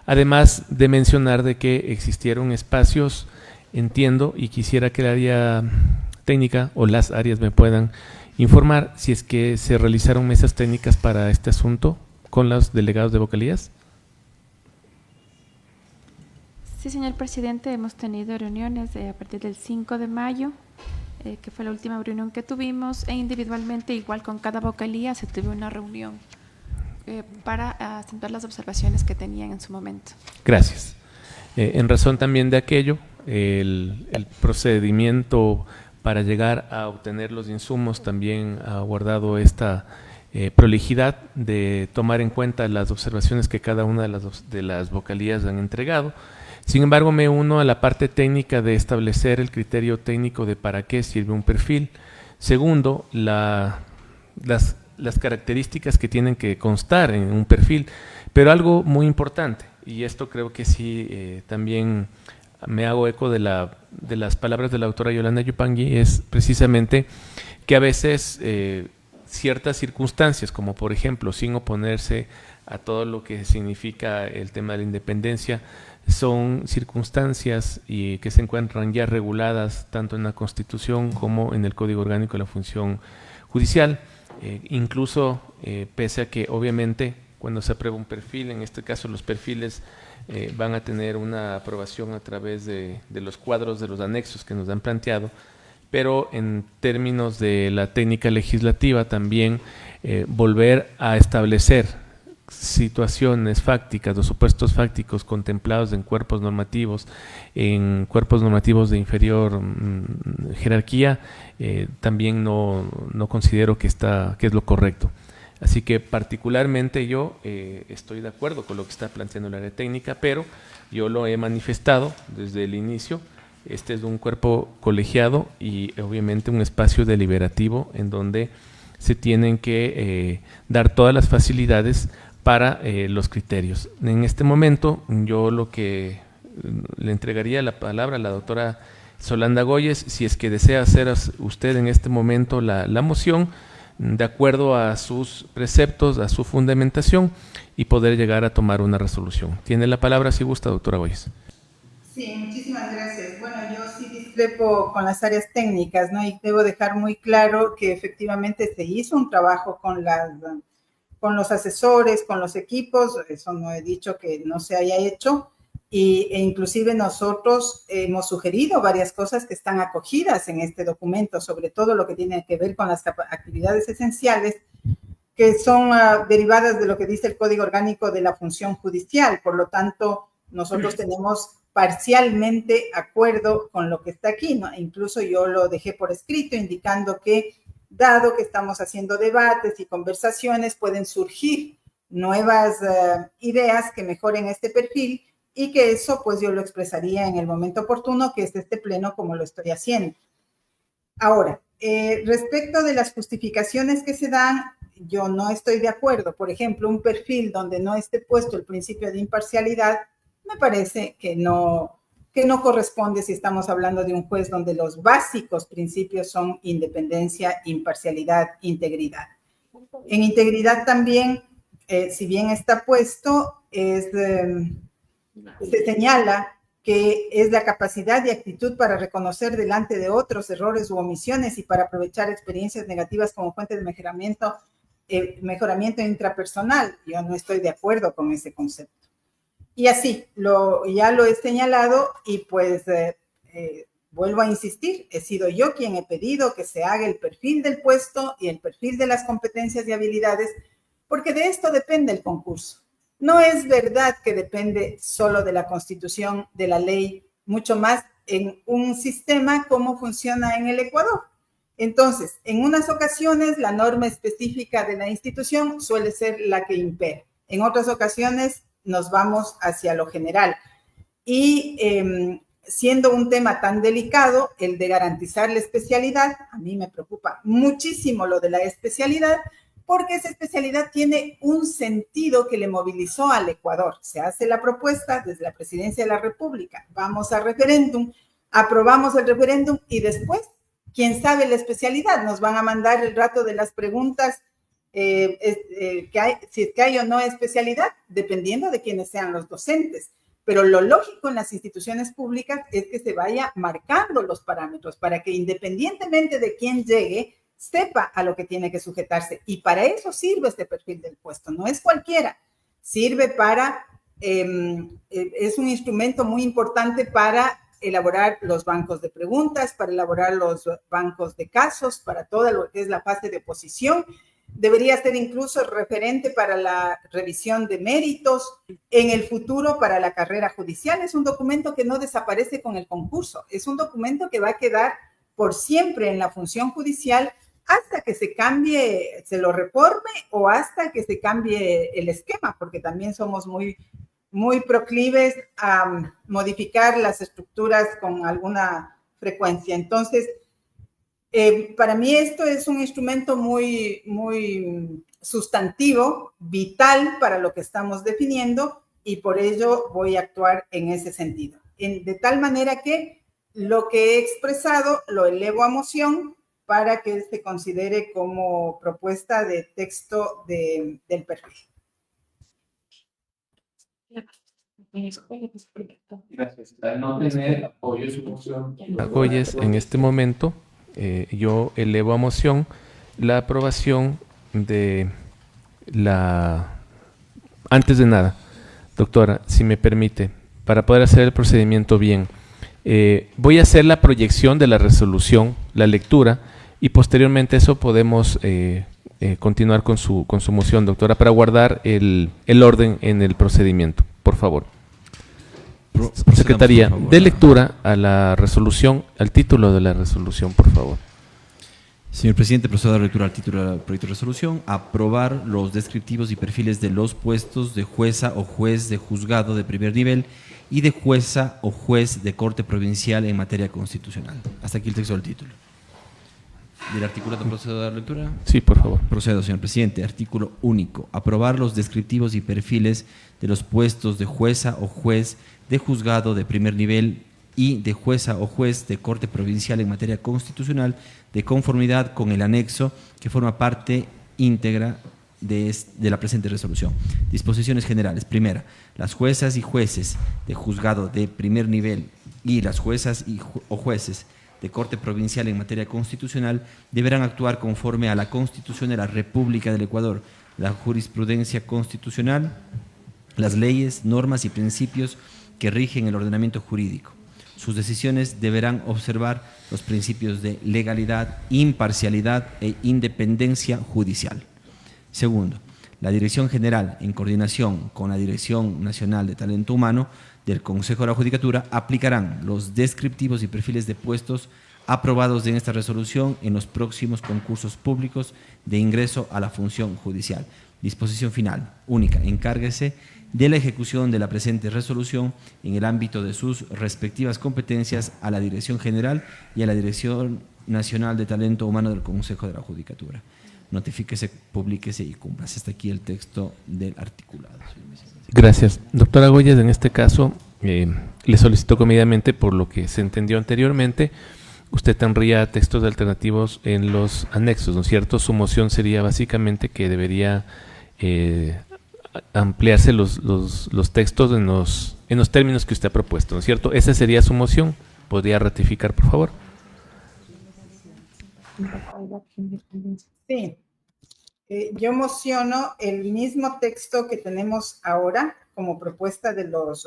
además de mencionar de que existieron espacios, entiendo, y quisiera que el área técnica o las áreas me puedan informar si es que se realizaron mesas técnicas para este asunto con los delegados de vocalías. Sí, señor presidente, hemos tenido reuniones a partir del 5 de mayo, que fue la última reunión que tuvimos, e individualmente, igual con cada vocalía, se tuvo una reunión para acentuar las observaciones que tenían en su momento. Gracias. En razón también de aquello, el procedimiento para llegar a obtener los insumos también ha guardado esta prolijidad de tomar en cuenta las observaciones que cada una de las vocalías han entregado. Sin embargo, me uno a la parte técnica de establecer el criterio técnico de para qué sirve un perfil. Segundo, las características que tienen que constar en un perfil, pero algo muy importante, y esto creo que sí también me hago eco de las palabras de la doctora Yolanda Yupanqui, es precisamente que a veces ciertas circunstancias, como por ejemplo sin oponerse a todo lo que significa el tema de la independencia, son circunstancias y que se encuentran ya reguladas tanto en la Constitución como en el Código Orgánico de la Función Judicial. Incluso, pese a que obviamente cuando se aprueba un perfil, en este caso los perfiles van a tener una aprobación a través de los cuadros de los anexos que nos han planteado, pero en términos de la técnica legislativa también volver a establecer situaciones fácticas o supuestos fácticos contemplados en cuerpos normativos de inferior jerarquía, también no considero que es lo correcto. Así que particularmente yo estoy de acuerdo con lo que está planteando el área técnica, pero yo lo he manifestado desde el inicio. Este es un cuerpo colegiado y obviamente un espacio deliberativo en donde se tienen que dar todas las facilidades para los criterios. En este momento, yo lo que le entregaría la palabra a la doctora Solanda Goyes, si es que desea hacer usted en este momento la moción, de acuerdo a sus preceptos, a su fundamentación, y poder llegar a tomar una resolución. Tiene la palabra, si gusta, doctora Goyes. Sí, muchísimas gracias. Bueno, yo sí discrepo con las áreas técnicas, ¿no? Y debo dejar muy claro que efectivamente se hizo un trabajo con los asesores, con los equipos, eso no he dicho que no se haya hecho, e inclusive nosotros hemos sugerido varias cosas que están acogidas en este documento, sobre todo lo que tiene que ver con las actividades esenciales, que son derivadas de lo que dice el Código Orgánico de la Función Judicial. Por lo tanto, nosotros tenemos parcialmente acuerdo con lo que está aquí, ¿no? Incluso yo lo dejé por escrito indicando que, dado que estamos haciendo debates y conversaciones, pueden surgir nuevas ideas que mejoren este perfil, y que eso pues yo lo expresaría en el momento oportuno, que es este pleno, como lo estoy haciendo. Ahora, respecto de las justificaciones que se dan, yo no estoy de acuerdo. Por ejemplo, un perfil donde no esté puesto el principio de imparcialidad, me parece que no corresponde si estamos hablando de un juez donde los básicos principios son independencia, imparcialidad, integridad. En integridad también, si bien está puesto, se señala que es la capacidad y actitud para reconocer delante de otros errores u omisiones y para aprovechar experiencias negativas como fuente de mejoramiento intrapersonal. Yo no estoy de acuerdo con ese concepto. Y así, ya lo he señalado y pues vuelvo a insistir, he sido yo quien he pedido que se haga el perfil del puesto y el perfil de las competencias y habilidades, porque de esto depende el concurso. No es verdad que depende solo de la Constitución, de la ley, mucho más en un sistema como funciona en el Ecuador. Entonces, en unas ocasiones la norma específica de la institución suele ser la que impera. En otras ocasiones nos vamos hacia lo general. Y siendo un tema tan delicado, el de garantizar la especialidad, a mí me preocupa muchísimo lo de la especialidad, porque esa especialidad tiene un sentido que le movilizó al Ecuador. Se hace la propuesta desde la Presidencia de la República, vamos a referéndum, aprobamos el referéndum y después, ¿quién sabe la especialidad? Nos van a mandar el rato de las preguntas, si es que hay o no especialidad, dependiendo de quiénes sean los docentes. Pero lo lógico en las instituciones públicas es que se vaya marcando los parámetros para que independientemente de quién llegue, sepa a lo que tiene que sujetarse. Y para eso sirve este perfil del puesto. No es cualquiera. Sirve para, es un instrumento muy importante para elaborar los bancos de preguntas, para elaborar los bancos de casos, para toda lo que es la fase de oposición. Debería ser incluso referente para la revisión de méritos en el futuro para la carrera judicial. Es un documento que no desaparece con el concurso. Es un documento que va a quedar por siempre en la función judicial hasta que se cambie, se lo reforme o hasta que se cambie el esquema, porque también somos muy proclives a modificar las estructuras con alguna frecuencia. Entonces, para mí esto es un instrumento muy sustantivo, vital para lo que estamos definiendo, y por ello voy a actuar en ese sentido. De tal manera que lo que he expresado lo elevo a moción para que se considere como propuesta de texto del perfil. Gracias. Al no tener apoyo su moción, Goyes, en este momento yo elevo a moción la aprobación Antes de nada, doctora, si me permite, para poder hacer el procedimiento bien, voy a hacer la proyección de la resolución, la lectura, y posteriormente eso podemos continuar con su moción, doctora, para guardar el orden en el procedimiento. Por favor. Secretaría, por favor, de lectura a la resolución, al título de la resolución, por favor. Señor presidente, procedo a dar lectura al título del proyecto de resolución. Aprobar los descriptivos y perfiles de los puestos de jueza o juez de juzgado de primer nivel y de jueza o juez de corte provincial en materia constitucional. Hasta aquí el texto del título. ¿Del articulado procedo a dar lectura? Sí, por favor. Procedo, señor presidente. Artículo único. Aprobar los descriptivos y perfiles de los puestos de jueza o juez de juzgado de primer nivel y de jueza o juez de corte provincial en materia constitucional de conformidad con el anexo que forma parte íntegra de la presente resolución. Disposiciones generales. Primera, las juezas y jueces de juzgado de primer nivel y las juezas o jueces de corte provincial en materia constitucional deberán actuar conforme a la Constitución de la República del Ecuador, la jurisprudencia constitucional, las leyes, normas y principios que rigen el ordenamiento jurídico. Sus decisiones deberán observar los principios de legalidad, imparcialidad e independencia judicial. Segundo, la Dirección General, en coordinación con la Dirección Nacional de Talento Humano del Consejo de la Judicatura, aplicarán los descriptivos y perfiles de puestos aprobados en esta resolución en los próximos concursos públicos de ingreso a la función judicial. Disposición final, única, encárguese de la ejecución de la presente resolución en el ámbito de sus respectivas competencias a la Dirección General y a la Dirección Nacional de Talento Humano del Consejo de la Judicatura. Notifíquese, publíquese y cúmplase. Hasta aquí el texto del articulado. Gracias. Doctora Goyes, en este caso, le solicito comedidamente, por lo que se entendió anteriormente, usted tendría textos alternativos en los anexos, ¿no es cierto? Su moción sería básicamente que debería ampliarse los textos en los términos que usted ha propuesto, ¿no es cierto? Esa sería su moción. ¿Podría ratificar, por favor? Sí. Yo mociono el mismo texto que tenemos ahora como propuesta de los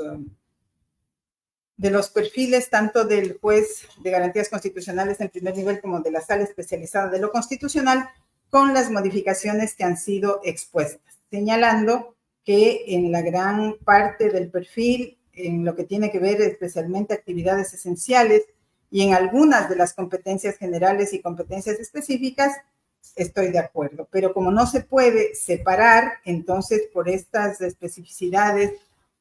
perfiles tanto del juez de garantías constitucionales en primer nivel como de la sala especializada de lo constitucional, con las modificaciones que han sido expuestas, señalando que en la gran parte del perfil, en lo que tiene que ver especialmente actividades esenciales y en algunas de las competencias generales y competencias específicas, estoy de acuerdo. Pero como no se puede separar, entonces por estas especificidades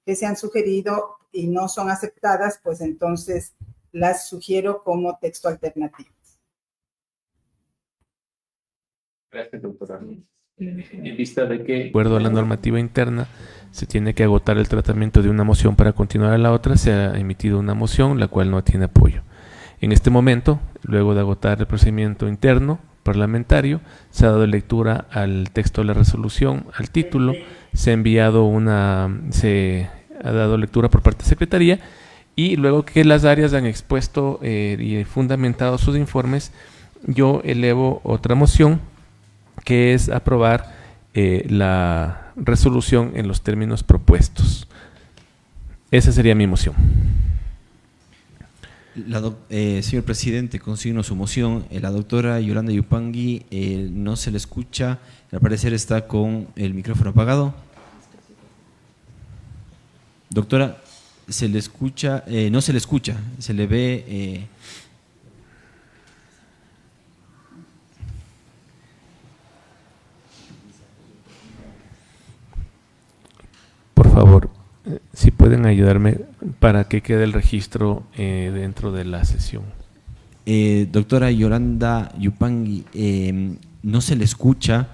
que se han sugerido y no son aceptadas, pues entonces las sugiero como texto alternativo. Gracias, doctora. En vista de que, de acuerdo a la normativa interna, se tiene que agotar el tratamiento de una moción para continuar a la otra, se ha emitido una moción la cual no tiene apoyo. En este momento, luego de agotar el procedimiento interno parlamentario, se ha dado lectura al texto de la resolución, al título, se ha dado lectura por parte de Secretaría, y luego que las áreas han expuesto y fundamentado sus informes, yo elevo otra moción que es aprobar la resolución en los términos propuestos. Esa sería mi moción. Señor presidente, consigno su moción. La doctora Yolanda Yupangui no se le escucha. Al parecer está con el micrófono apagado. Doctora, se le escucha, no se le escucha, se le ve. Por favor, si pueden ayudarme para que quede el registro dentro de la sesión. Doctora Yolanda Yupangui, no se le escucha,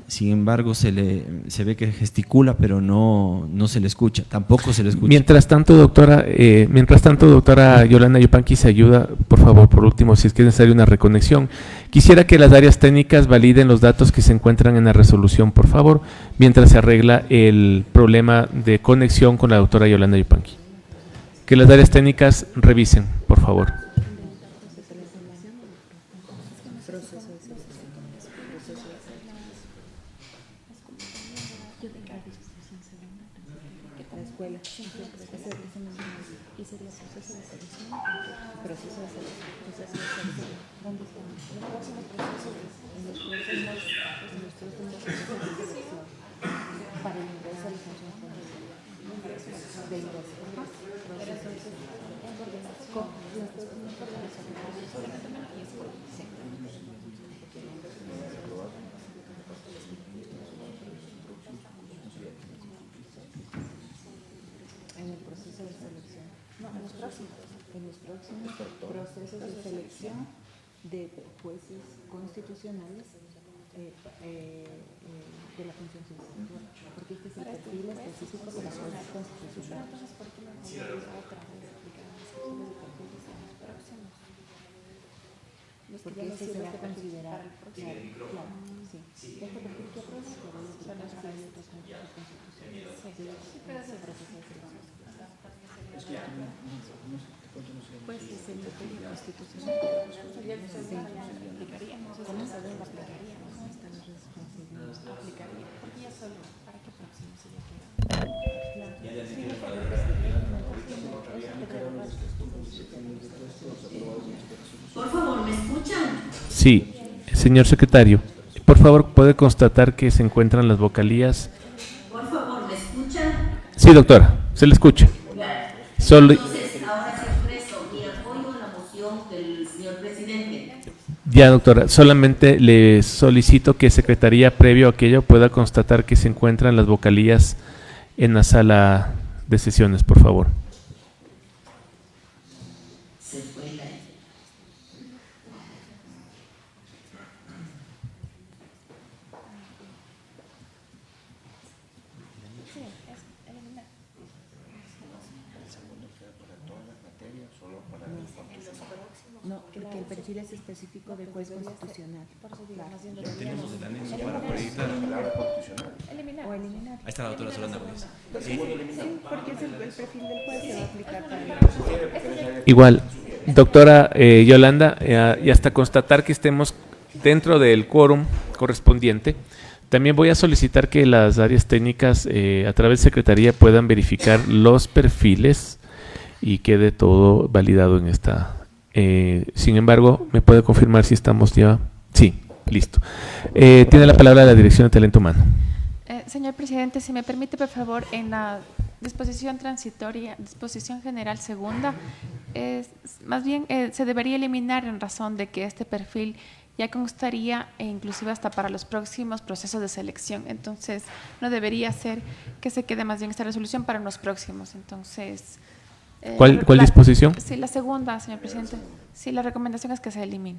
sin embargo se ve que gesticula, pero no se le escucha, tampoco se le escucha. Mientras tanto, doctora Yolanda Yupangui, se ayuda, por favor, por último, si es que es necesaria una reconexión. Quisiera que las áreas técnicas validen los datos que se encuentran en la resolución, por favor, mientras se arregla el problema de conexión con la doctora Yolanda Yupangui. Que las áreas técnicas revisen, por favor. escuela. Y sería proceso de selección. Proceso de selección. ¿Dónde están? Los próximos procesos en los próximos procesos de selección para el ingreso a la función pública. De ingreso. Pero entonces, en coordinación con las próximas en el proceso de selección. No, en los próximos procesos de selección de jueces constitucionales de la función judicial, porque este es el perfil específico de la jueza constitucional. Entonces, ¿por qué no vamos a otra vez explicar los perfiles en los próximos? Porque este será considerado claro, sí. Este perfil que aprueba que voy a aplicar para otros concursos constitucionales. Sí, pero ese proceso de selección. Pues es el perfil constitucional. Aplicaríamos, con esa deuda aplicaríamos. Aplicaría, porque ya solo, ¿para qué próximo sería que? Por favor, ¿me escuchan? Sí, señor secretario, por favor, ¿puede constatar que se encuentran las vocalías? Por favor, ¿me escuchan? Sí, doctora, se le escucha. Solo... Entonces, ahora se expreso mi apoyo a la moción del señor presidente. Ya, doctora, solamente le solicito que Secretaría, previo a aquello, pueda constatar que se encuentran las vocalías en la sala de sesiones, por favor. Se fue la... No, porque el perfil es específico de juez constitucional. Tenemos el anexo para poder editar. O eliminar. Ahí está la doctora Solana Ruiz. Sí, porque es el perfil del juez se va a aplicar para Igual, doctora Yolanda, y hasta constatar que estemos dentro del quórum correspondiente, también voy a solicitar que las áreas técnicas a través de Secretaría puedan verificar los perfiles y quede todo validado en esta. Sin embargo, ¿me puede confirmar si estamos ya? Sí, listo. Tiene la palabra la Dirección de Talento Humano. Señor presidente, si me permite, por favor, en la disposición transitoria, disposición general segunda, más bien se debería eliminar en razón de que este perfil ya constaría e inclusive hasta para los próximos procesos de selección. Entonces, no debería ser que se quede más bien esta resolución para los próximos. Entonces, ¿Cuál disposición? Sí, la segunda, señor presidente. Sí, la recomendación es que se elimine.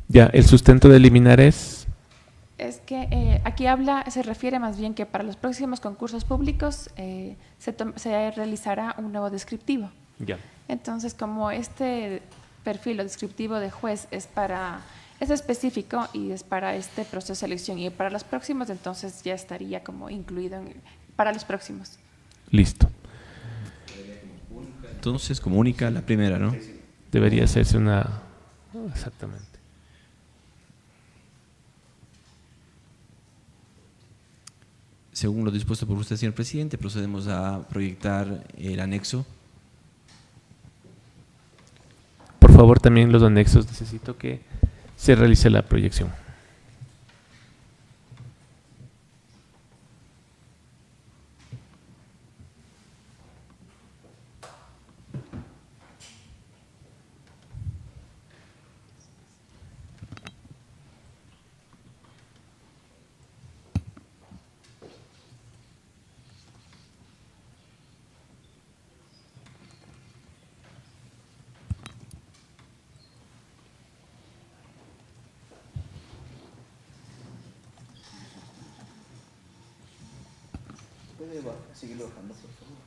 Ya, el sustento de eliminar es... Es que aquí se refiere más bien que para los próximos concursos públicos se realizará un nuevo descriptivo. Ya. Entonces, como este perfil o descriptivo de juez es específico y es para este proceso de selección y para los próximos, entonces ya estaría como incluido para los próximos. Listo. Entonces, comunica la primera, ¿no? Debería hacerse una... Exactamente. Según lo dispuesto por usted, señor presidente, procedemos a proyectar el anexo. Por favor, también los anexos necesito que se realice la proyección. Puede seguirlo bajando, por favor.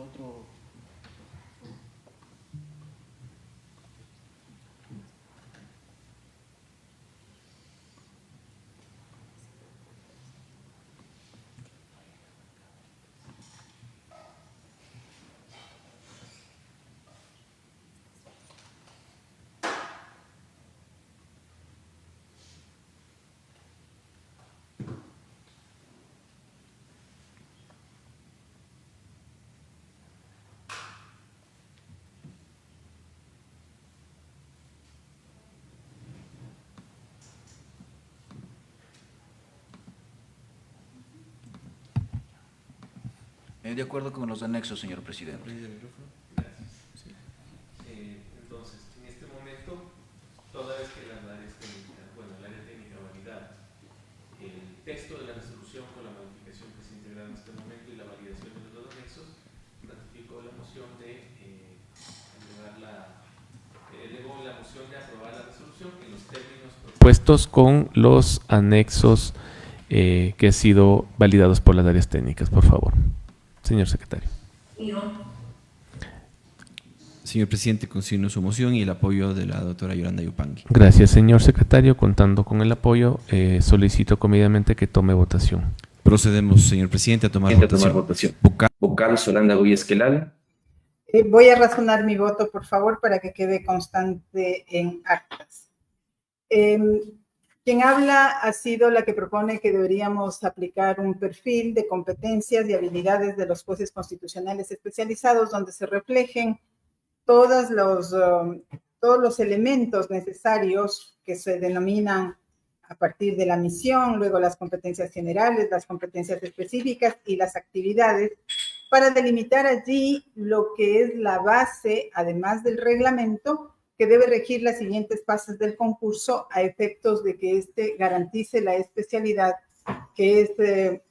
otro. De acuerdo con los anexos, señor presidente. Entonces, en este momento, toda vez que el área técnica valida el texto de la resolución con la modificación que se integra en este momento y la validación de los dos anexos, ratifico la moción de elevo la moción de aprobar la resolución en los términos propuestos con los anexos que han sido validados por las áreas técnicas, por favor. Señor secretario. Señor presidente, consigno su moción y el apoyo de la doctora Yolanda Yupanqui. Gracias, señor secretario. Contando con el apoyo, solicito comedidamente que tome votación. Procedemos, señor presidente, a tomar votación. Vocal Yolanda Goy Esquelal. Voy a razonar mi voto, por favor, para que quede constante en actas. Quien habla ha sido la que propone que deberíamos aplicar un perfil de competencias y habilidades de los jueces constitucionales especializados donde se reflejen todos los elementos necesarios que se denominan a partir de la misión, luego las competencias generales, las competencias específicas y las actividades, para delimitar allí lo que es la base, además del reglamento, que debe regir las siguientes fases del concurso a efectos de que éste garantice la especialidad, que es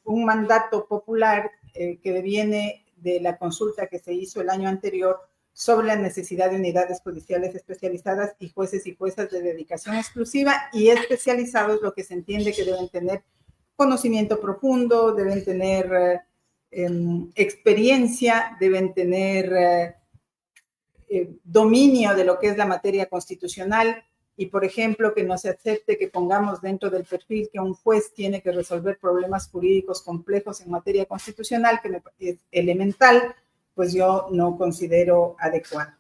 un mandato popular que deviene de la consulta que se hizo el año anterior sobre la necesidad de unidades judiciales especializadas y jueces y juezas de dedicación exclusiva y especializados, lo que se entiende que deben tener conocimiento profundo, deben tener experiencia, deben tener dominio de lo que es la materia constitucional y, por ejemplo, que no se acepte que pongamos dentro del perfil que un juez tiene que resolver problemas jurídicos complejos en materia constitucional, que me parece elemental, pues yo no considero adecuado.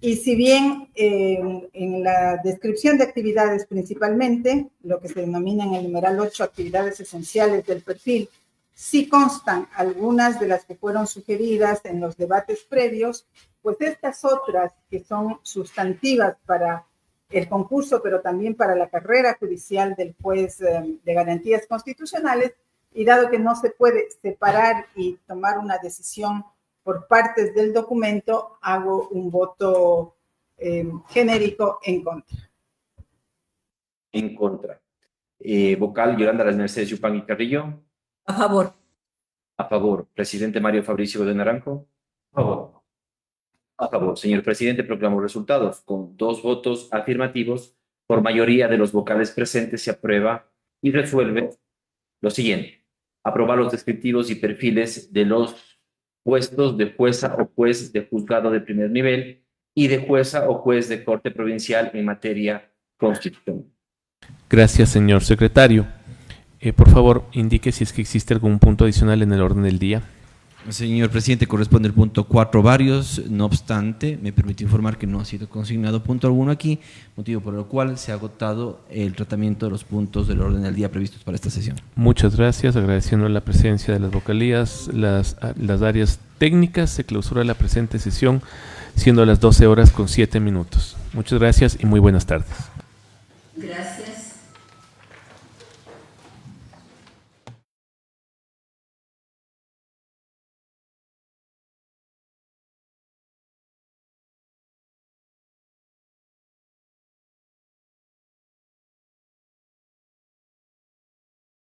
Y si bien en la descripción de actividades principalmente, lo que se denomina en el numeral 8 actividades esenciales del perfil, sí constan algunas de las que fueron sugeridas en los debates previos, pues estas otras que son sustantivas para el concurso, pero también para la carrera judicial del juez de garantías constitucionales, y dado que no se puede separar y tomar una decisión por partes del documento, hago un voto genérico en contra. En contra. Vocal Yolanda Las Mercedes Yupanqui Carrillo. A favor. A favor. Presidente Mario Fabricio de Naranjo. A favor. A favor. Señor presidente, proclamo resultados. Con 2 votos afirmativos, por mayoría de los vocales presentes, se aprueba y resuelve lo siguiente. Aprobar los descriptivos y perfiles de los puestos de jueza o juez de juzgado de primer nivel y de jueza o juez de corte provincial en materia constitucional. Gracias, señor secretario. Por favor, indique si es que existe algún punto adicional en el orden del día. Señor presidente, corresponde el punto 4 varios. No obstante, me permite informar que no ha sido consignado punto alguno aquí, motivo por el cual se ha agotado el tratamiento de los puntos del orden del día previstos para esta sesión. Muchas gracias. Agradeciendo la presencia de las vocalías, las áreas técnicas, se clausura la presente sesión, siendo las 12 horas con 7 minutos. Muchas gracias y muy buenas tardes. Gracias.